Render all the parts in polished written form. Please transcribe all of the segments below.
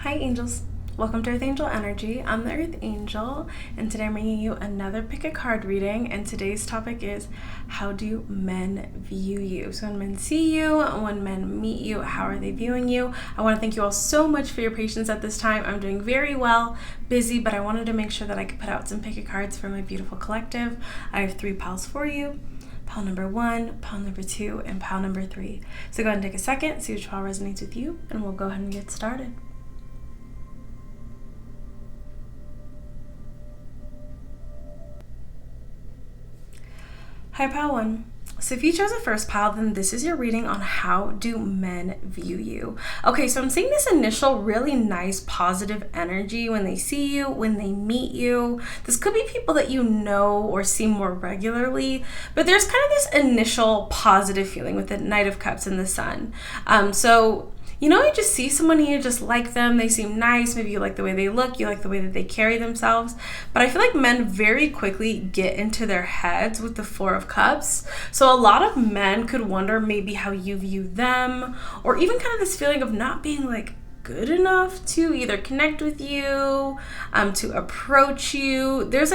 Hi angels, welcome to Earth Angel Energy. I'm the Earth Angel and today I'm bringing you another pick a card reading, and today's topic is how do men view you? So when men see you, when men meet you, how are they viewing you? I want to thank you all so much for your patience at this time. I'm doing very well, busy, but I wanted to make sure that I could put out some pick a cards for my beautiful collective. I have 3 piles for you. Pile number 1, pile number 2, and pile number 3. So go ahead and take a second, see which pile resonates with you, and we'll go ahead and get started. Hi, pile 1. So if you chose a first pile, then this is your reading on how do men view you. Okay, so I'm seeing this initial really nice positive energy when they see you, when they meet you. This could be people that you know or see more regularly, but there's kind of this initial positive feeling with the Knight of Cups and the Sun. You just see someone and you just like them, they seem nice, maybe you like the way they look, you like the way that they carry themselves, but I feel like men very quickly get into their heads with the 4 of Cups. So a lot of men could wonder maybe how you view them, or even kind of this feeling of not being like good enough to either connect with you, to approach you. There's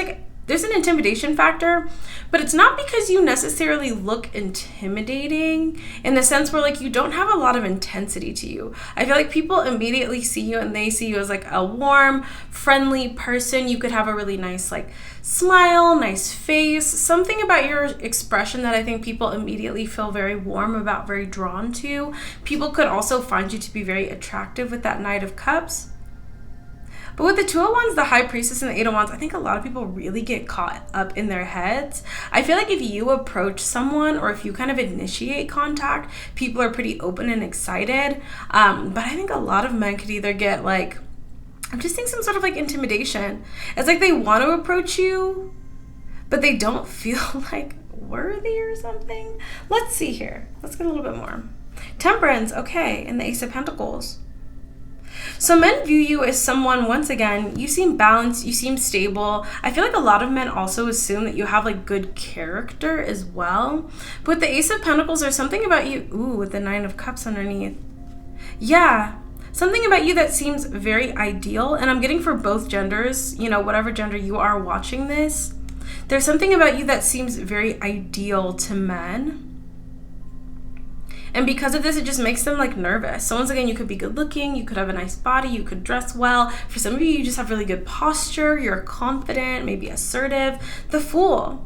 an intimidation factor, but it's not because you necessarily look intimidating in the sense where like you don't have a lot of intensity to you. I feel like people immediately see you and they see you as like a warm, friendly person. You could have a really nice like smile, nice face, something about your expression that I think people immediately feel very warm about, very drawn to. People could also find you to be very attractive with that Knight of Cups. But with the 2 of Wands, the High Priestess, and the 8 of Wands, I think a lot of people really get caught up in their heads. I feel like if you approach someone or if you kind of initiate contact, people are pretty open and excited. But I think a lot of men could either get like, I'm just seeing some sort of like intimidation. It's like they want to approach you, but they don't feel like worthy or something. Let's see here. Let's get a little bit more. Temperance, okay, and the Ace of Pentacles. So men view you as someone, once again, you seem balanced, you seem stable. I feel like a lot of men also assume that you have like good character as well. But with the Ace of Pentacles, there's something about you, with the 9 of Cups underneath. Yeah, something about you that seems very ideal. And I'm getting for both genders, whatever gender you are watching this. There's something about you that seems very ideal to men. And because of this, it just makes them like nervous. So once again, you could be good looking, you could have a nice body, you could dress well. For some of you, you just have really good posture, you're confident, maybe assertive. The Fool.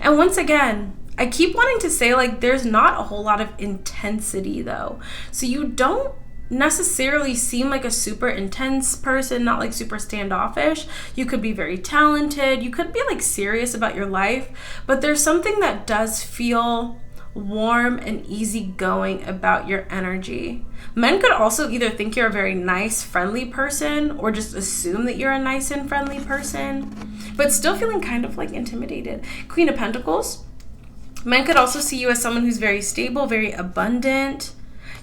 And once again, I keep wanting to say like there's not a whole lot of intensity though. So you don't necessarily seem like a super intense person, not like super standoffish. You could be very talented, you could be like serious about your life, but there's something that does feel warm and easygoing about your energy. Men could also either think you're a very nice, friendly person or just assume that you're a nice and friendly person, but still feeling kind of like intimidated. Queen of Pentacles. Men could also see you as someone who's very stable, very abundant.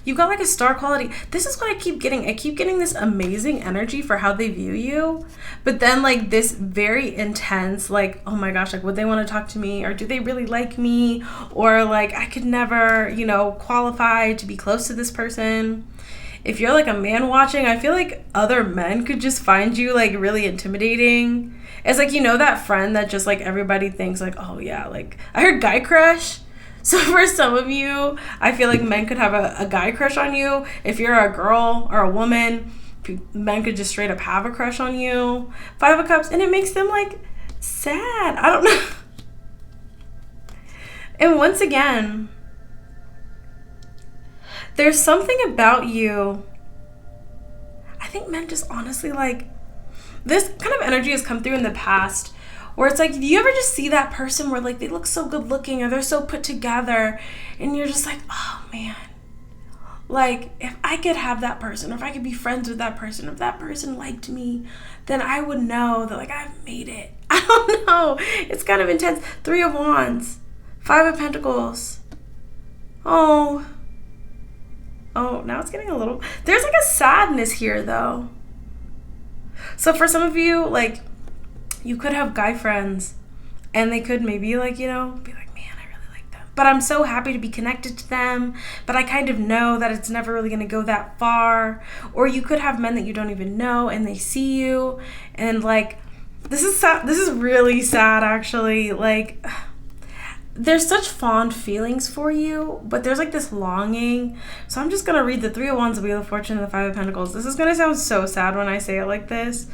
You've got like a star quality. This is what I keep getting. I keep getting this amazing energy for how they view you. But then like this very intense, like, oh my gosh, like would they want to talk to me? Or do they really like me? Or like I could never, qualify to be close to this person. If you're like a man watching, I feel like other men could just find you like really intimidating. It's like, that friend that just like everybody thinks like, oh yeah, like I heard guy crush. So for some of you, I feel like men could have a guy crush on you. If you're a girl or a woman, men could just straight up have a crush on you. 5 of Cups, and it makes them like sad. I don't know. And once again, there's something about you. I think men just honestly like, this kind of energy has come through in the past where it's like, do you ever just see that person where like they look so good looking or they're so put together and you're just like, oh man, like if I could have that person, or if I could be friends with that person, if that person liked me, then I would know that like I've made it. I don't know. It's kind of intense. 3 of Wands, 5 of Pentacles. Oh, now it's getting a little, there's like a sadness here though. So for some of you, like, you could have guy friends and they could maybe like, be like, man, I really like them. but I'm so happy to be connected to them, but I kind of know that it's never really going to go that far. Or you could have men that you don't even know and they see you and like, this is sad. This is really sad, actually. Like, there's such fond feelings for you, but there's like this longing. So I'm just going to read the Three of Wands, the Wheel of Fortune, and the Five of Pentacles. This is going to sound so sad when I say it like this.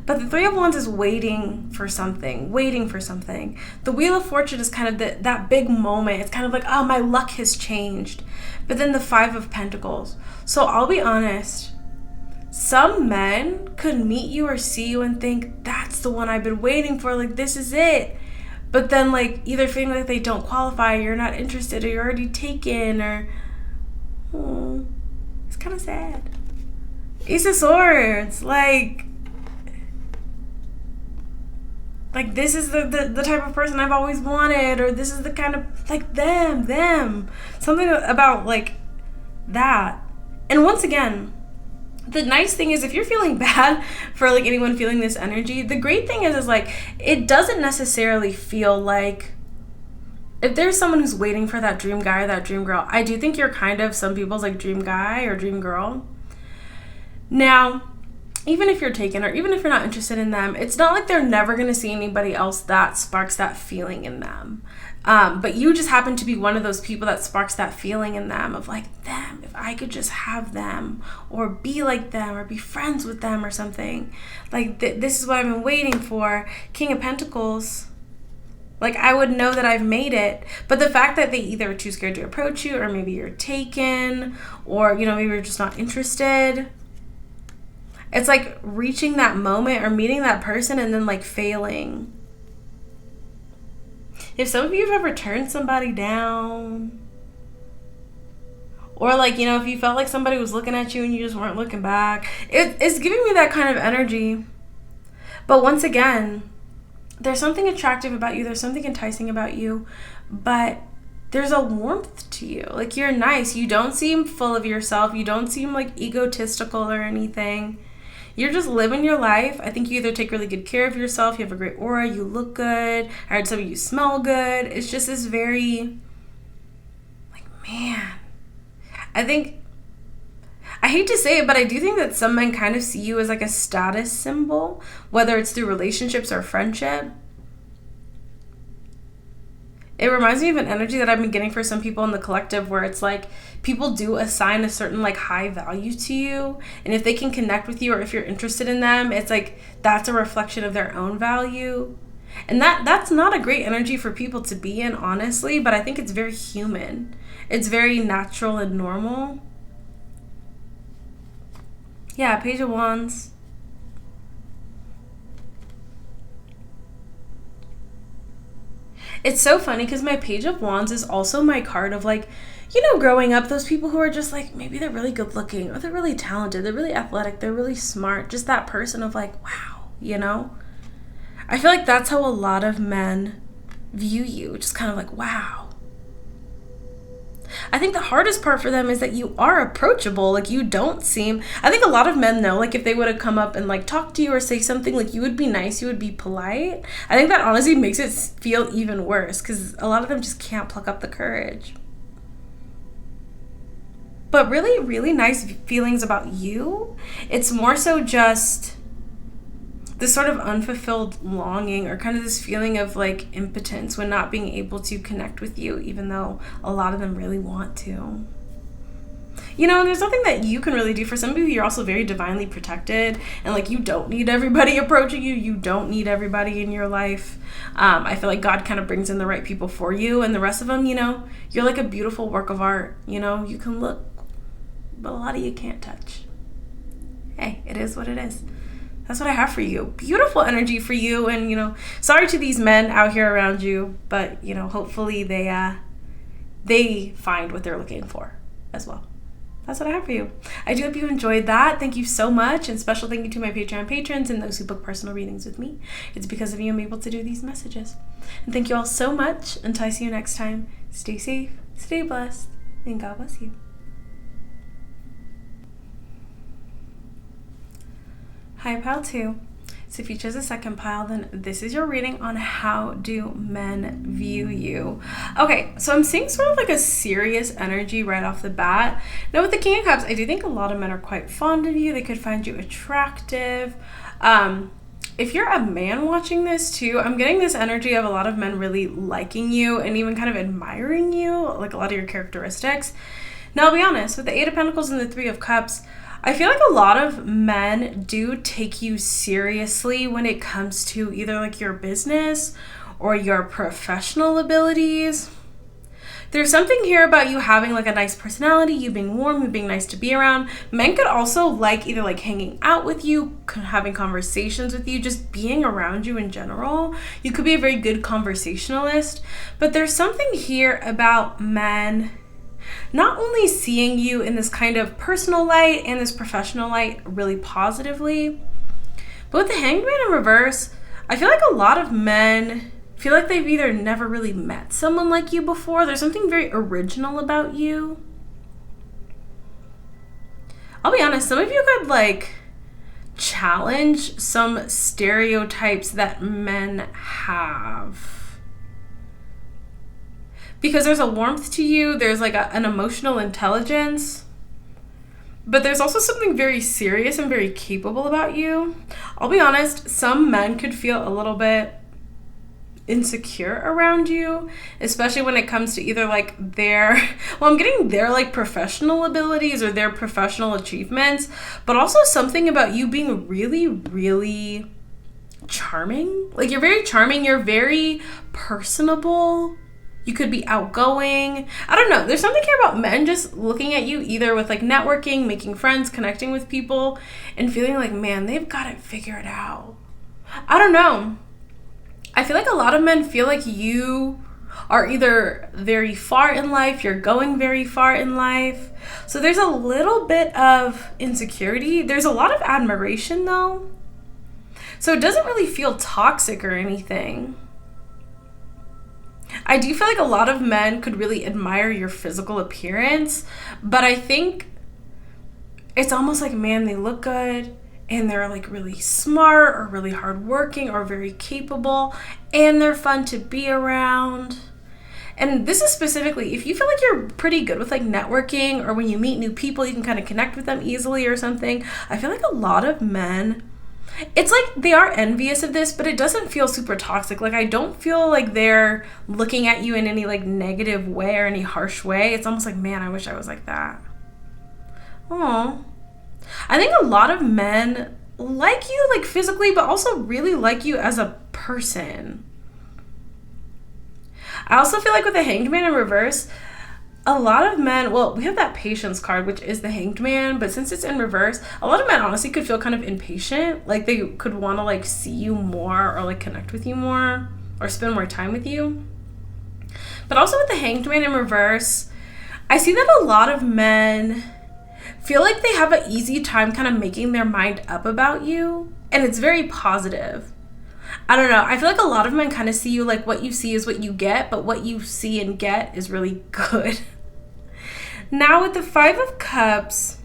But the Three of Wands is waiting for something, waiting for something. The Wheel of Fortune is kind of that big moment. It's kind of like, oh, my luck has changed. But then the Five of Pentacles. So I'll be honest. Some men could meet you or see you and think, that's the one I've been waiting for. Like, this is it. But then, like, either feeling like they don't qualify, or you're not interested, or you're already taken, or... Oh, it's kind of sad. Ace of Swords. Like, this is the type of person I've always wanted, or this is the kind of, like, them. Something about, like, that. And once again, the nice thing is if you're feeling bad for, like, anyone feeling this energy, the great thing is like, it doesn't necessarily feel like, if there's someone who's waiting for that dream guy or that dream girl, I do think you're kind of some people's, like, dream guy or dream girl. Now, even if you're taken or even if you're not interested in them, it's not like they're never going to see anybody else that sparks that feeling in them. But you just happen to be one of those people that sparks that feeling in them of like, them, if I could just have them or be like them or be friends with them or something. Like, this is what I've been waiting for. King of Pentacles. Like, I would know that I've made it. But the fact that they either are too scared to approach you, or maybe you're taken, or, you know, maybe you're just not interested. It's like reaching that moment or meeting that person and then, like, failing. If some of you have ever turned somebody down, or, like, you know, if you felt like somebody was looking at you and you just weren't looking back, it's giving me that kind of energy. But once again, there's something attractive about you. There's something enticing about you, but there's a warmth to you. Like, you're nice. You don't seem full of yourself. You don't seem, like, egotistical or anything. You're just living your life. I think you either take really good care of yourself, you have a great aura, you look good, I heard some of you smell good. It's just this very, like, man. I hate to say it, but I do think that some men kind of see you as like a status symbol, whether it's through relationships or friendship. It reminds me of an energy that I've been getting for some people in the collective, where it's like people do assign a certain, like, high value to you, and if they can connect with you or if you're interested in them, it's like that's a reflection of their own value. And that's not a great energy for people to be in, honestly, but I think it's very human. It's very natural and normal. Yeah, Page of Wands. It's so funny because my Page of Wands is also my card of, like, you know, growing up, those people who are just like, maybe they're really good looking, or they're really talented, they're really athletic, they're really smart. Just that person of like, wow, you know? I feel like that's how a lot of men view you. Just kind of like, wow. I think the hardest part for them is that you are approachable. Like, you don't seem, I think a lot of men know, like, if they would have come up and, like, talk to you or say something, like, you would be nice, you would be polite. I think that honestly makes it feel even worse because a lot of them just can't pluck up the courage. But really, really nice feelings about you. It's more so just this sort of unfulfilled longing, or kind of this feeling of, like, impotence when not being able to connect with you, even though a lot of them really want to. You know, and there's nothing that you can really do. For some of you, you're also very divinely protected, and, like, you don't need everybody approaching you. You don't need everybody in your life. I feel like God kind of brings in the right people for you, and the rest of them, you know, you're like a beautiful work of art. You know, you can look, but a lot of you can't touch. Hey, it is what it is. That's what I have for you. Beautiful energy for you. And, you know, sorry to these men out here around you, but, you know, hopefully they find what they're looking for as well. That's what I have for you. I do hope you enjoyed that. Thank you so much. And special thank you to my Patreon patrons and those who book personal readings with me. It's because of you I'm able to do these messages. And thank you all so much. Until I see you next time, stay safe, stay blessed, and God bless you. Hi, Pile 2. So if you chose a second pile, then this is your reading on how do men view you. Okay, so I'm seeing sort of like a serious energy right off the bat. Now with the King of Cups, I do think a lot of men are quite fond of you. They could find you attractive. If you're a man watching this too, I'm getting this energy of a lot of men really liking you and even kind of admiring you, like a lot of your characteristics. Now I'll be honest, with the Eight of Pentacles and the Three of Cups, I feel like a lot of men do take you seriously when it comes to either like your business or your professional abilities. There's something here about you having like a nice personality, you being warm, you being nice to be around. Men could also like either like hanging out with you, having conversations with you, just being around you in general. You could be a very good conversationalist, but there's something here about men not only seeing you in this kind of personal light and this professional light really positively, but with the Hanged Man in reverse, I feel like a lot of men feel like they've either never really met someone like you before. There's something very original about you. I'll be honest, some of you could like challenge some stereotypes that men have. Because there's a warmth to you, there's like an emotional intelligence, but there's also something very serious and very capable about you. I'll be honest, some men could feel a little bit insecure around you, especially when it comes to either like I'm getting their like professional abilities or their professional achievements, but also something about you being really, really charming. Like you're very charming, you're very personable. You could be outgoing. I don't know. There's something here about men just looking at you either with like networking, making friends, connecting with people, and feeling like, man, they've got it figured out. I don't know. I feel like a lot of men feel like you are either very far in life, you're going very far in life. So there's a little bit of insecurity. There's a lot of admiration though. So it doesn't really feel toxic or anything. I do feel like a lot of men could really admire your physical appearance, but I think it's almost like, man, they look good and they're like really smart or really hardworking or very capable and they're fun to be around. And this is specifically, if you feel like you're pretty good with like networking or when you meet new people, you can kind of connect with them easily or something. I feel like a lot of men, it's like they are envious of this, but it doesn't feel super toxic. Like I don't feel like they're looking at you in any like negative way or any harsh way. It's almost like, man, I wish I was like that. Oh, I think a lot of men like you like physically, but also really like you as a person. I also feel like with the Hanged Man in reverse, a lot of men, well, we have that patience card, which is the Hanged Man, but since it's in reverse, a lot of men honestly could feel kind of impatient. Like they could want to like see you more or like connect with you more or spend more time with you. But also with the Hanged Man in reverse, I see that a lot of men feel like they have an easy time kind of making their mind up about you, and it's very positive. I don't know. I feel like a lot of men kind of see you like what you see is what you get, but what you see and get is really good. Now with the Five of Cups,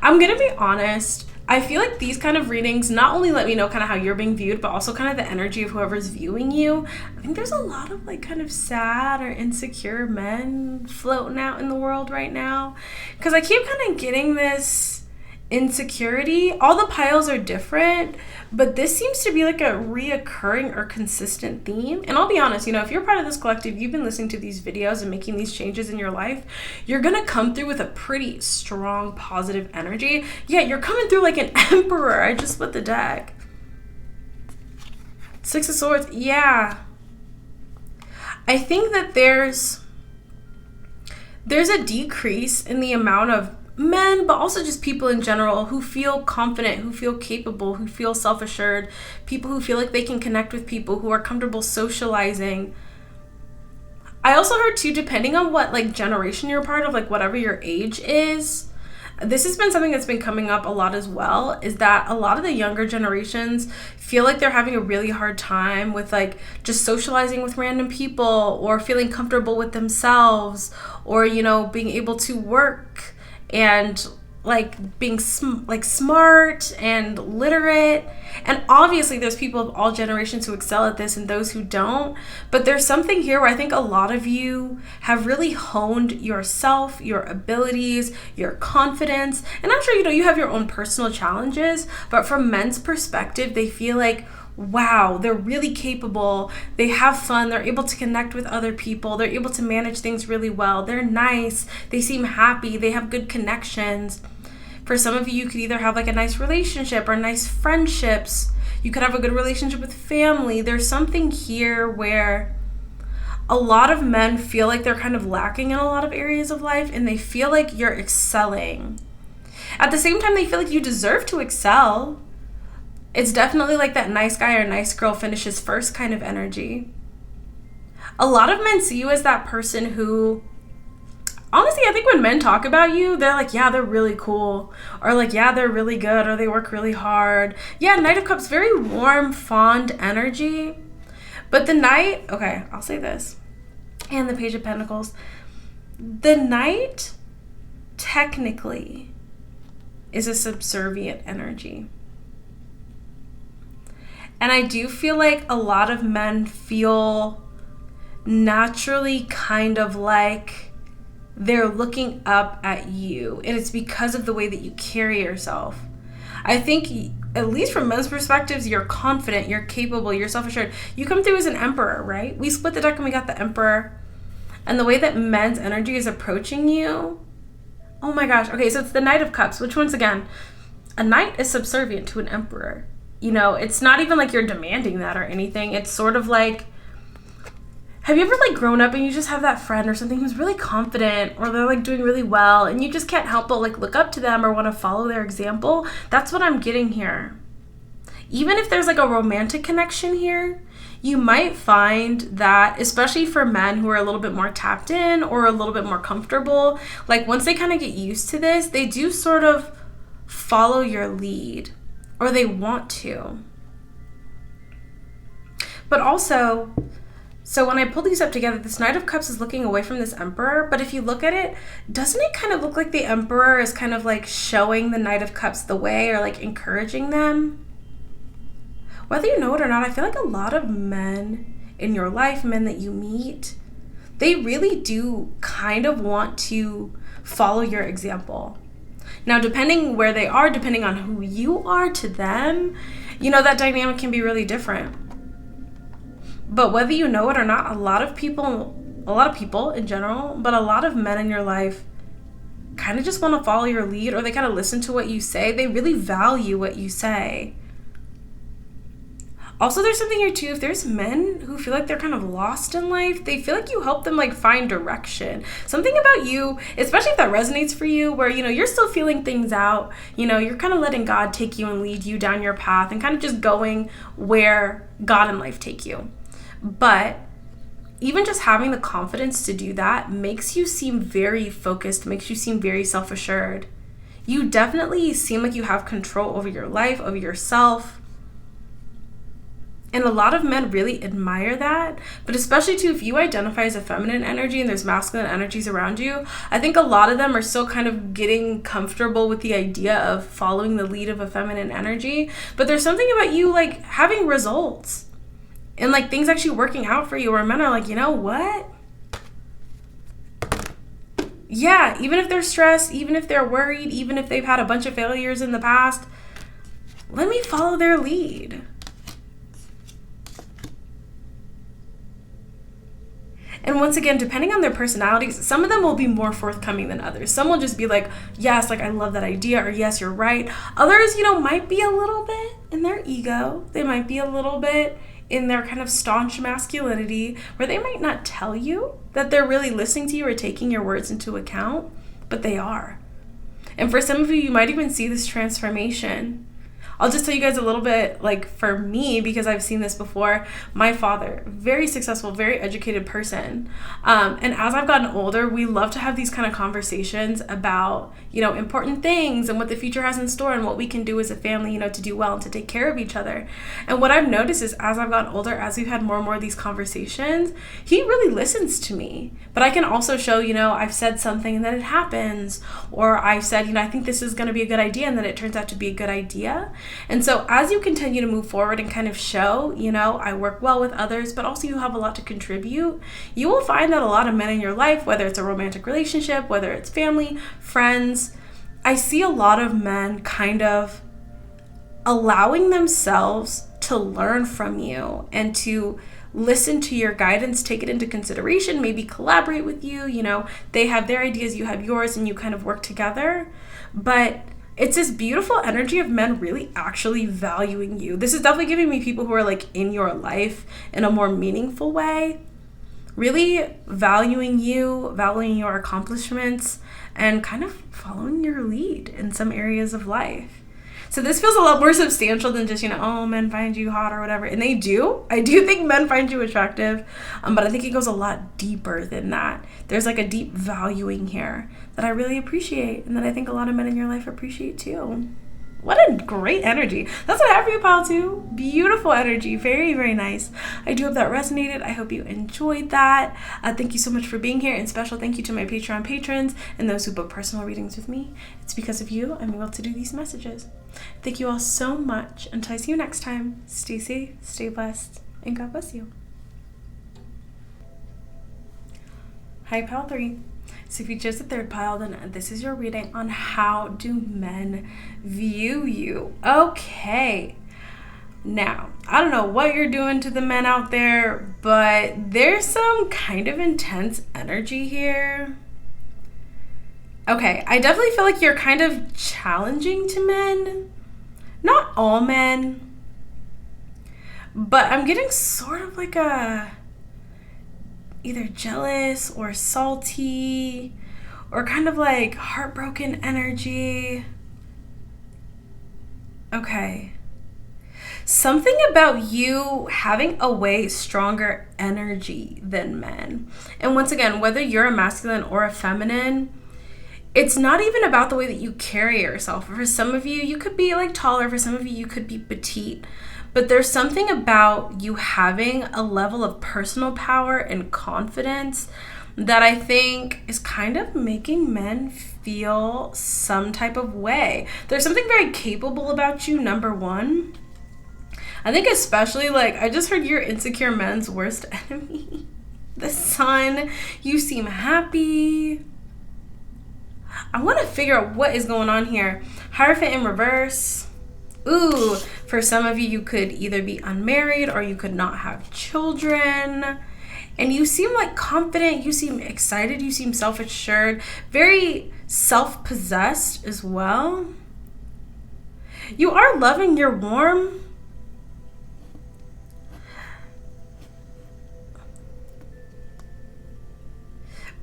I'm going to be honest. I feel like these kind of readings not only let me know kind of how you're being viewed, but also kind of the energy of whoever's viewing you. I think there's a lot of like kind of sad or insecure men floating out in the world right now. Because I keep kind of getting this insecurity. All the piles are different, but this seems to be like a reoccurring or consistent theme. And I'll be honest, if you're part of this collective, you've been listening to these videos and making these changes in your life, you're gonna come through with a pretty strong positive energy. Yeah, you're coming through like an emperor. I just split the deck. Six of Swords. Yeah, I think that there's a decrease in the amount of men, but also just people in general who feel confident, who feel capable, who feel self-assured, people who feel like they can connect with people, who are comfortable socializing. I also heard too, depending on what like generation you're a part of, like whatever your age is, this has been something that's been coming up a lot as well, is that a lot of the younger generations feel like they're having a really hard time with like just socializing with random people or feeling comfortable with themselves or, being able to work and like being like smart and literate. And obviously there's people of all generations who excel at this and those who don't. But there's something here where I think a lot of you have really honed yourself, your abilities, your confidence. And I'm sure, you have your own personal challenges, but from men's perspective, they feel like, wow, they're really capable. They have fun. They're able to connect with other people. They're able to manage things really well. They're nice. They seem happy. They have good connections. For some of you, you could either have like a nice relationship or nice friendships. You could have a good relationship with family. There's something here where a lot of men feel like they're kind of lacking in a lot of areas of life, and they feel like you're excelling. At the same time, they feel like you deserve to excel. It's definitely like that nice guy or nice girl finishes first kind of energy. A lot of men see you as that person who, honestly, I think when men talk about you, they're like, yeah, they're really cool. Or like, yeah, they're really good. Or they work really hard. Yeah, Knight of Cups, very warm, fond energy. But the Knight, okay, I'll say this. And the Page of Pentacles. The Knight, technically, is a subservient energy. And I do feel like a lot of men feel naturally kind of like they're looking up at you. And it's because of the way that you carry yourself. I think, at least from men's perspectives, you're confident, you're capable, you're self-assured. You come through as an emperor, right? We split the deck and we got the emperor. And the way that men's energy is approaching you, oh my gosh. Okay, so it's the Knight of Cups, which once again, a knight is subservient to an emperor. It's not even like you're demanding that or anything. It's sort of like, have you ever like grown up and you just have that friend or something who's really confident, or they're like doing really well and you just can't help but like look up to them or want to follow their example? That's what I'm getting here. Even if there's like a romantic connection here, you might find that, especially for men who are a little bit more tapped in or a little bit more comfortable, like once they kind of get used to this, they do sort of follow your lead. Or they want to. But also, so when I pull these up together, this Knight of Cups is looking away from this Emperor. But if you look at it, doesn't it kind of look like the Emperor is kind of like showing the Knight of Cups the way, or like encouraging them? Whether you know it or not, I feel like a lot of men in your life, men that you meet, they really do kind of want to follow your example. Now, depending where they are, depending on who you are to them, that dynamic can be really different. But whether you know it or not, a lot of people in general, but a lot of men in your life kind of just want to follow your lead, or they kind of listen to what you say. They really value what you say. Also, there's something here too. If there's men who feel like they're kind of lost in life, they feel like you help them like find direction. Something about you, especially if that resonates for you, where, you're still feeling things out, you're kind of letting God take you and lead you down your path and kind of just going where God and life take you. But even just having the confidence to do that makes you seem very focused, makes you seem very self-assured. You definitely seem like you have control over your life, over yourself. And a lot of men really admire that. But especially too, if you identify as a feminine energy and there's masculine energies around you, I think a lot of them are still kind of getting comfortable with the idea of following the lead of a feminine energy. But there's something about you like having results and like things actually working out for you, where men are like, you know what? Yeah, even if they're stressed, even if they're worried, even if they've had a bunch of failures in the past, let me follow their lead. And once again, depending on their personalities, some of them will be more forthcoming than others. Some will just be like, yes, like I love that idea, or yes, you're right. Others, might be a little bit in their ego. They might be a little bit in their kind of staunch masculinity, where they might not tell you that they're really listening to you or taking your words into account, but they are. And for some of you, you might even see this transformation. I'll just tell you guys a little bit, like for me, because I've seen this before. My father, very successful, very educated person. And as I've gotten older, we love to have these kind of conversations about, important things and what the future has in store and what we can do as a family, to do well and to take care of each other. And what I've noticed is as I've gotten older, as we've had more and more of these conversations, he really listens to me. But I can also show, I've said something and then it happens. Or I've said, I think this is going to be a good idea, and then it turns out to be a good idea. And so as you continue to move forward and kind of show, I work well with others, but also you have a lot to contribute, you will find that a lot of men in your life, whether it's a romantic relationship, whether it's family, friends, I see a lot of men kind of allowing themselves to learn from you and to listen to your guidance, take it into consideration, maybe collaborate with you. They have their ideas, you have yours, and you kind of work together. But it's this beautiful energy of men really actually valuing you. This is definitely giving me people who are like in your life in a more meaningful way, really valuing you, valuing your accomplishments, and kind of following your lead in some areas of life. So this feels a lot more substantial than just, men find you hot or whatever. And they do. I do think men find you attractive. But I think it goes a lot deeper than that. There's like a deep valuing here that I really appreciate, and that I think a lot of men in your life appreciate too. What a great energy. That's what I have for you, pile 2. Beautiful energy. Very, very nice. I do hope that resonated. I hope you enjoyed that. Thank you so much for being here. And special thank you to my Patreon patrons and those who book personal readings with me. It's because of you I'm able to do these messages. Thank you all so much. Until I see you next time, stay safe, stay blessed, and God bless you. Hi, pile 3. So if you chose the third pile, then this is your reading on how do men view you. Okay. Now, I don't know what you're doing to the men out there, but there's some kind of intense energy here. Okay, I definitely feel like you're kind of challenging to men. Not all men, but I'm getting sort of like a either jealous or salty or kind of like heartbroken energy. Okay. Something about you having a way stronger energy than men. And once again, whether you're a masculine or a feminine, it's not even about the way that you carry yourself. For some of you, you could be like taller. For some of you, you could be petite. But there's something about you having a level of personal power and confidence that I think is kind of making men feel some type of way. There's something very capable about you, number one. I think especially, I just heard you're insecure men's worst enemy. The sun. You seem happy. I want to figure out what is going on here. Hierophant in reverse. Ooh, for some of you, you could either be unmarried or you could not have children. And you seem like confident, you seem excited, you seem self-assured, very self-possessed as well. You are loving, you're warm.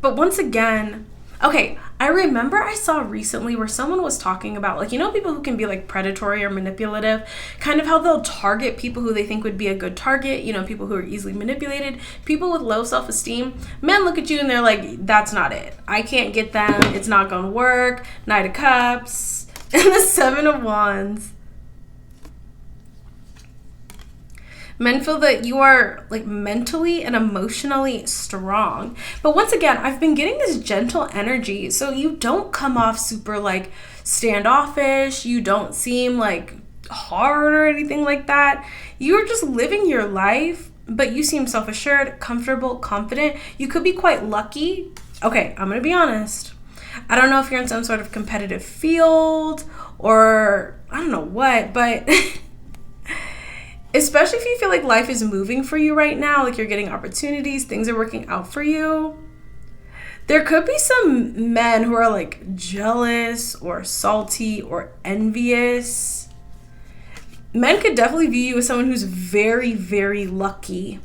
But once again, okay, I remember I saw recently where someone was talking about, people who can be predatory or manipulative, kind of how they'll target people who they think would be a good target, people who are easily manipulated, people with low self-esteem. Men look at you and they're like, that's not it. I can't get them. It's not going to work. Knight of Cups and the Seven of Wands. Men feel that you are mentally and emotionally strong. But once again, I've been getting this gentle energy. So you don't come off super standoffish. You don't seem hard or anything like that. You're just living your life, but you seem self-assured, comfortable, confident. You could be quite lucky. Okay, I'm going to be honest. I don't know if you're in some sort of competitive field or I don't know what, but especially if you feel like life is moving for you right now, you're getting opportunities, things are working out for you, there could be some men who are jealous or salty or envious. Men could definitely view you as someone who's very, very lucky,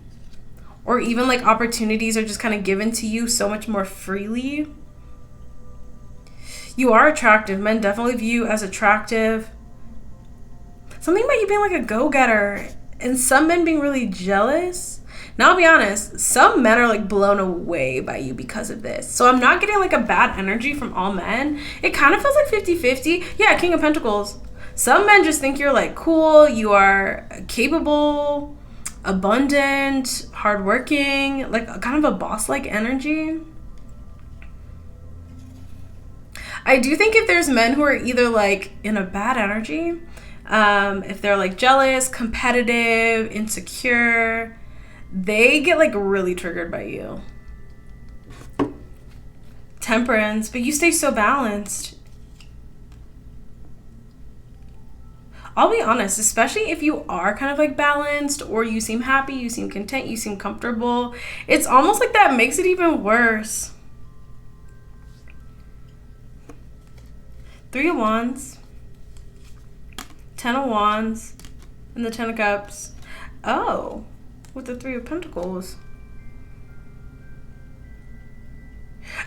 or even opportunities are just kind of given to you so much more freely. You are attractive. Men definitely view you as attractive. Something about you being like a go-getter and some men being really jealous. Now, I'll be honest, some men are like blown away by you because of this. So I'm not getting like a bad energy from all men. It kind of feels like 50-50. Yeah, King of Pentacles. Some men just think you're like cool, you are capable, abundant, hardworking, like kind of a boss-like energy. I do think if there's men who are either like in a bad energy, if they're like jealous, competitive, insecure, they get like really triggered by you. Temperance, but you stay so balanced. I'll be honest, especially if you are kind of like balanced or you seem happy, you seem content, you seem comfortable, it's almost like that makes it even worse. 3 of Wands, 10 of Wands, and the 10 of Cups. Oh, with the 3 of Pentacles.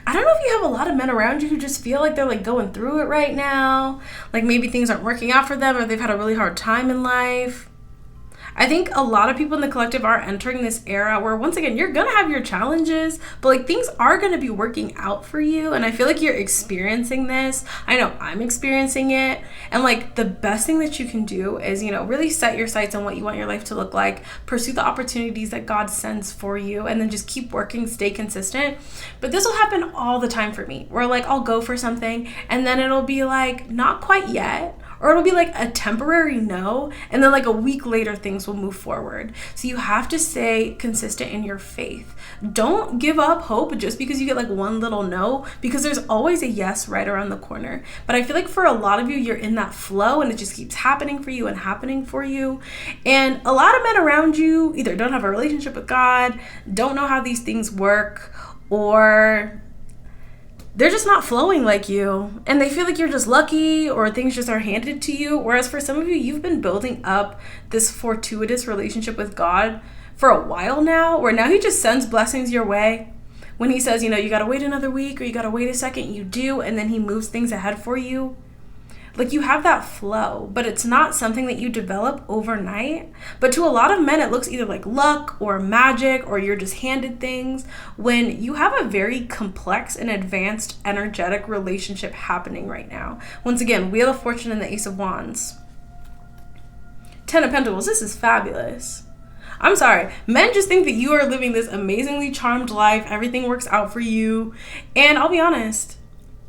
I don't know if you have a lot of men around you who just feel like they're like going through it right now. Like maybe things aren't working out for them or they've had a really hard time in life. I think a lot of people in the collective are entering this era where, once again, you're gonna have your challenges, but like things are gonna be working out for you. And I feel like you're experiencing this. I know I'm experiencing it. And like the best thing that you can do is, you know, really set your sights on what you want your life to look like, pursue the opportunities that God sends for you, and then just keep working, stay consistent. But this will happen all the time for me, where like I'll go for something and then it'll be like, not quite yet. Or it'll be like a temporary no, and then like a week later, things will move forward. So you have to stay consistent in your faith. Don't give up hope just because you get like one little no, because there's always a yes right around the corner. But I feel like for a lot of you, you're in that flow and it just keeps happening for you and happening for you. And a lot of men around you either don't have a relationship with God, don't know how these things work, or they're just not flowing like you, and they feel like you're just lucky or things just are handed to you. Whereas for some of you, you've been building up this fortuitous relationship with God for a while now, where now he just sends blessings your way. When he says, you know, you got to wait another week or you got to wait a second, you do, and then he moves things ahead for you. Like you have that flow, but it's not something that you develop overnight. But to a lot of men, it looks either like luck or magic, or you're just handed things, when you have a very complex and advanced energetic relationship happening right now. Once again, Wheel of Fortune and the Ace of Wands. 10 of Pentacles, this is fabulous. I'm sorry, men just think that you are living this amazingly charmed life, everything works out for you. And I'll be honest,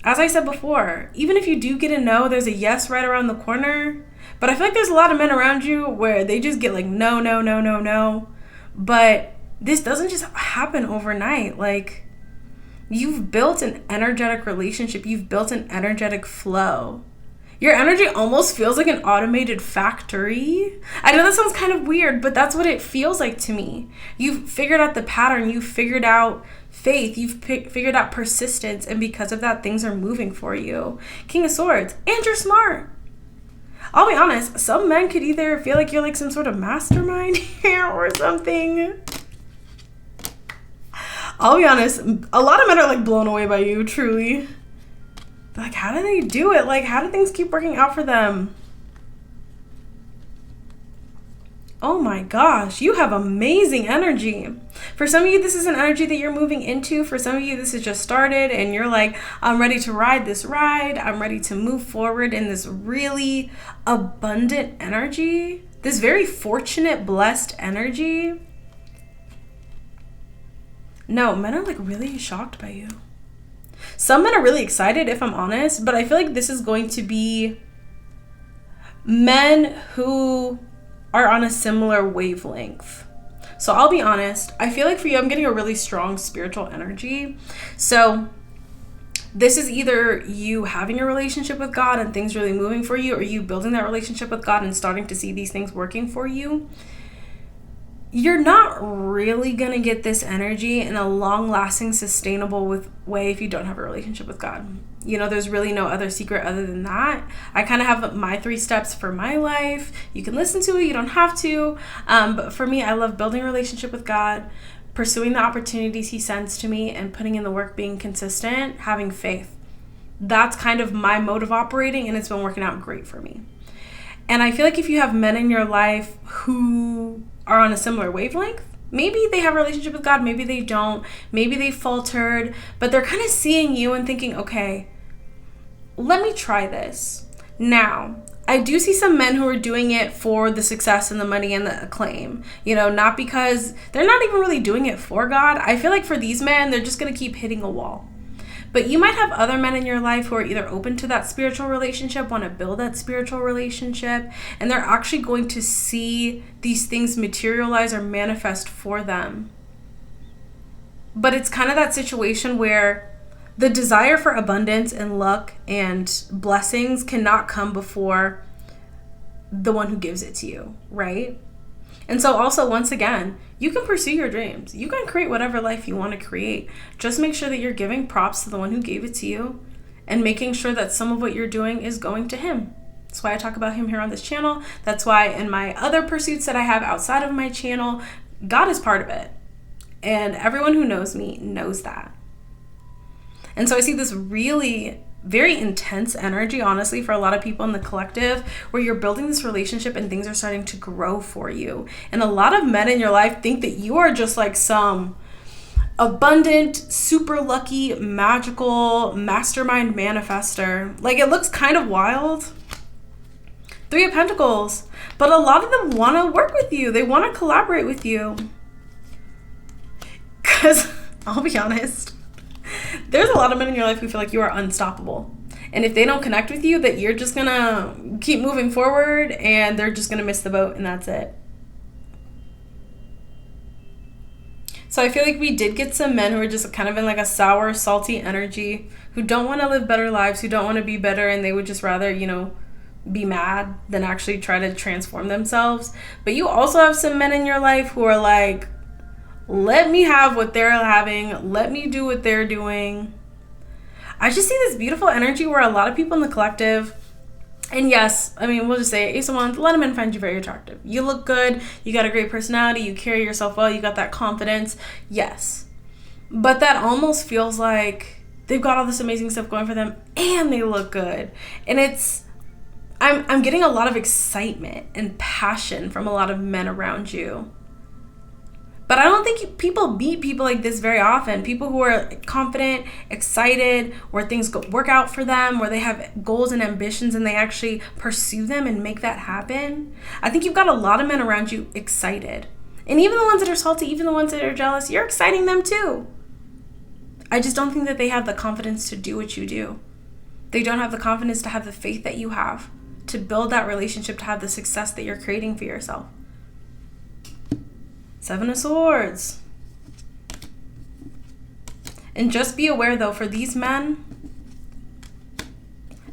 as I said before, even if you do get a no, there's a yes right around the corner. But I feel like there's a lot of men around you where they just get like no, no, no, no, no. But this doesn't just happen overnight. Like, you've built an energetic relationship. You've built an energetic flow. Your energy almost feels like an automated factory. I know that sounds kind of weird, but that's what it feels like to me. You've figured out the pattern. You've figured out faith, you've figured out persistence, and because of that, things are moving for you. King of Swords, and you're smart. I'll be honest, some men could either feel like you're like some sort of mastermind here or something. I'll be honest, a lot of men are like blown away by you, truly. They're like, how do they do it? Like, how do things keep working out for them? Oh my gosh, you have amazing energy. For some of you, this is an energy that you're moving into. For some of you, this has just started and you're like, I'm ready to ride this ride. I'm ready to move forward in this really abundant energy, this very fortunate, blessed energy. No, men are like really shocked by you. Some men are really excited, if I'm honest, but I feel like this is going to be men who are on a similar wavelength. So I'll be honest, I feel like for you, I'm getting a really strong spiritual energy. So this is either you having a relationship with God and things really moving for you, or you building that relationship with God and starting to see these things working for you. You're not really going to get this energy in a long-lasting, sustainable way if you don't have a relationship with God. You know, there's really no other secret other than that. I kind of have my 3 steps for my life. You can listen to it. You don't have to. But for me, I love building a relationship with God, pursuing the opportunities he sends to me, and putting in the work, being consistent, having faith. That's kind of my mode of operating, and it's been working out great for me. And I feel like if you have men in your life who are on a similar wavelength, maybe they have a relationship with God, maybe they don't, maybe they faltered, but they're kind of seeing you and thinking, okay, let me try this. Now, I do see some men who are doing it for the success and the money and the acclaim, not because they're not even really doing it for God. I feel like for these men, they're just going to keep hitting a wall. But you might have other men in your life who are either open to that spiritual relationship, want to build that spiritual relationship, and they're actually going to see these things materialize or manifest for them. But it's kind of that situation where the desire for abundance and luck and blessings cannot come before the one who gives it to you, right? And so also, once again, you can pursue your dreams. You can create whatever life you want to create. Just make sure that you're giving props to the one who gave it to you and making sure that some of what you're doing is going to him. That's why I talk about him here on this channel. That's why in my other pursuits that I have outside of my channel, God is part of it. And everyone who knows me knows that. And so I see this really very intense energy, honestly, for a lot of people in the collective, where you're building this relationship and things are starting to grow for you. And a lot of men in your life think that you are just like some abundant, super lucky, magical mastermind manifester. Like, it looks kind of wild. 3 of Pentacles. But a lot of them want to work with you. They want to collaborate with you. Because, I'll be honest, there's a lot of men in your life who feel like you are unstoppable. And if they don't connect with you, that you're just going to keep moving forward and they're just going to miss the boat and that's it. So I feel like we did get some men who are just kind of in like a sour, salty energy, who don't want to live better lives, who don't want to be better, and they would just rather, be mad than actually try to transform themselves. But you also have some men in your life who are like, let me have what they're having. Let me do what they're doing. I just see this beautiful energy where a lot of people in the collective, and yes, we'll just say Ace of Wands, a lot of men find you very attractive. You look good. You got a great personality. You carry yourself well. You got that confidence. Yes. But that almost feels like they've got all this amazing stuff going for them and they look good. And I'm getting a lot of excitement and passion from a lot of men around you. But I don't think people meet people like this very often. People who are confident, excited, where things work out for them, where they have goals and ambitions and they actually pursue them and make that happen. I think you've got a lot of men around you excited. And even the ones that are salty, even the ones that are jealous, you're exciting them too. I just don't think that they have the confidence to do what you do. They don't have the confidence to have the faith that you have, to build that relationship, to have the success that you're creating for yourself. 7 of Swords. And just be aware though, for these men,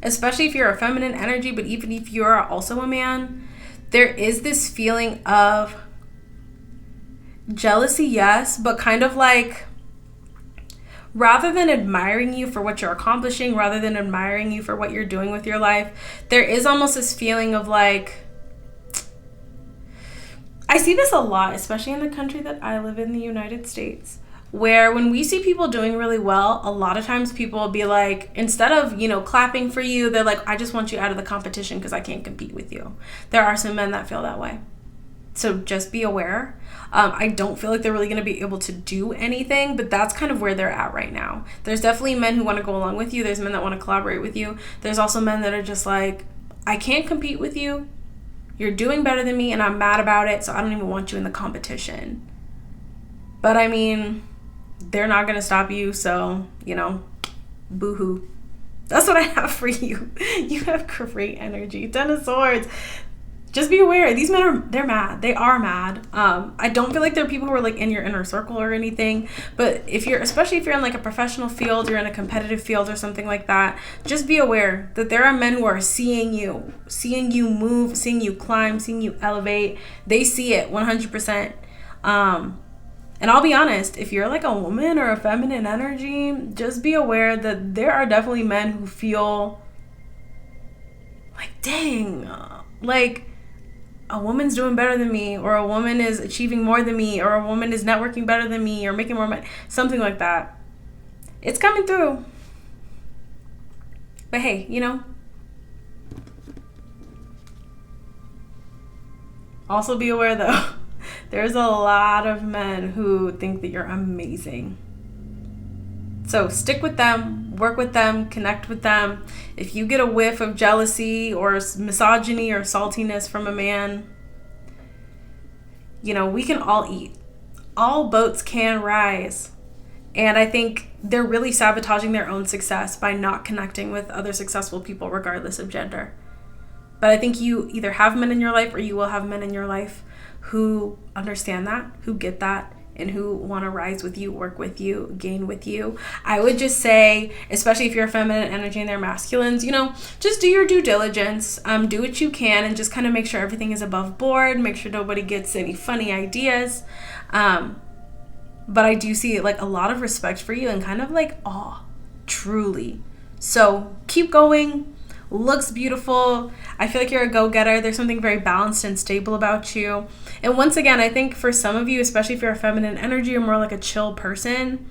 especially if you're a feminine energy, but even if you're also a man, there is this feeling of jealousy, yes, but kind of like, rather than admiring you for what you're accomplishing, rather than admiring you for what you're doing with your life, there is almost this feeling of like, I see this a lot, especially in the country that I live in, the United States, where when we see people doing really well, a lot of times people will be like, instead of, clapping for you, they're like, I just want you out of the competition because I can't compete with you. There are some men that feel that way. So just be aware. I don't feel like they're really going to be able to do anything, but that's kind of where they're at right now. There's definitely men who want to go along with you. There's men that want to collaborate with you. There's also men that are just like, I can't compete with you. You're doing better than me and I'm mad about it, so I don't even want you in the competition. But they're not going to stop you, so, boo-hoo. That's what I have for you. You have great energy. 10 of Swords. Just be aware. These men they're mad. They are mad. I don't feel like they're people who are like in your inner circle or anything. But especially if you're in like a professional field, you're in a competitive field or something like that, just be aware that there are men who are seeing you move, seeing you climb, seeing you elevate. They see it 100%. And I'll be honest, if you're like a woman or a feminine energy, just be aware that there are definitely men who feel like, dang, like, a woman's doing better than me, or a woman is achieving more than me, or a woman is networking better than me, or making more money, something like that. It's coming through. But hey, Also be aware though, there's a lot of men who think that you're amazing. So stick with them, work with them, connect with them. If you get a whiff of jealousy or misogyny or saltiness from a man, you know, we can all eat. All boats can rise. And I think they're really sabotaging their own success by not connecting with other successful people regardless of gender. But I think you either have men in your life or you will have men in your life who understand that, who get that, and who want to rise with you, work with you, gain with you. I would just say, especially if you're a feminine energy and they're masculines, you know, just do your due diligence, do what you can, and just kind of make sure everything is above board, make sure nobody gets any funny ideas. But I do see like a lot of respect for you and kind of like awe, truly. So keep going. Looks beautiful. I feel like you're a go-getter. There's something very balanced and stable about you. And once again, I think for some of you, especially if you're a feminine energy or more like a chill person,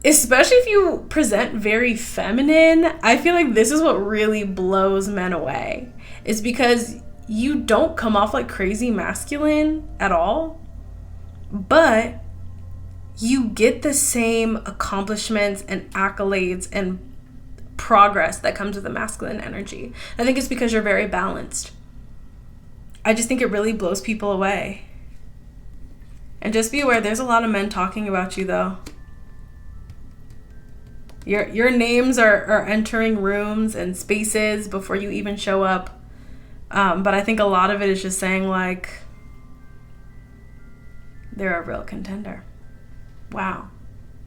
especially if you present very feminine, I feel like this is what really blows men away. It's because you don't come off like crazy masculine at all, but you get the same accomplishments and accolades and progress that comes with a masculine energy. I think it's because you're very balanced. I just think it really blows people away. And just be aware, there's a lot of men talking about you though. Your names are entering rooms and spaces before you even show up. But I think a lot of it is just saying like, they're a real contender. Wow.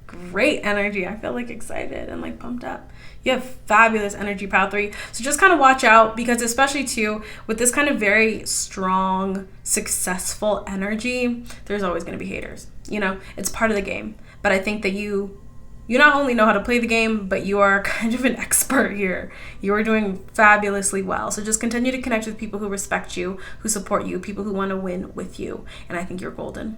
Great energy. I feel like excited and like pumped up. You have fabulous energy, Pal 3. So just kind of watch out, because especially too with this kind of very strong, successful energy, there's always going to be haters. You know, it's part of the game. But I think that you not only know how to play the game, but you are kind of an expert here. You are doing fabulously well. So just continue to connect with people who respect you, who support you, people who want to win with you. And I think you're golden.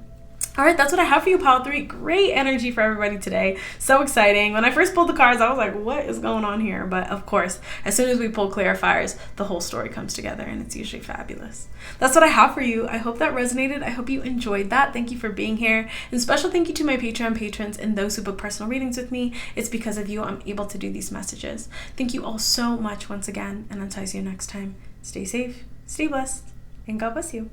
All right, that's what I have for you, Pile 3. Great energy for everybody today. So exciting. When I first pulled the cards, I was like, what is going on here? But of course, as soon as we pull clarifiers, the whole story comes together, and it's usually fabulous. That's what I have for you. I hope that resonated. I hope you enjoyed that. Thank you for being here. And special thank you to my Patreon patrons and those who book personal readings with me. It's because of you I'm able to do these messages. Thank you all so much once again. And until I see you next time, stay safe, stay blessed, and God bless you.